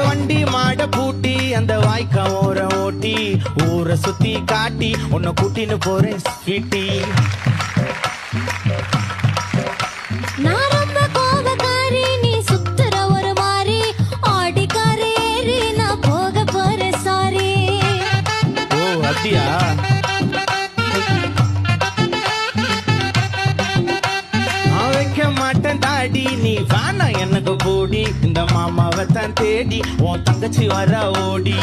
வண்டி மாட பூட்டி அந்த வாய்க்கா ஓர ஓட்டி ஊரை சுத்தி காட்டி உன்னை கூட்டின்னு போறேன் ஸ்வீட்டி. நான் ரொம்ப கோபக்காரி, நீ சுத்துற ஒரு மாறி, ஆடிக்காரி ஏறி நான் போக போறேன் சாரி. ஓ அப்படியா? நான் வைக்க மாட்டேன் தாடி, நீ வேணா எனக்கு போடி, இந்த மாமாவை தான் தேடி உன் தங்கச்சி வர ஓடி.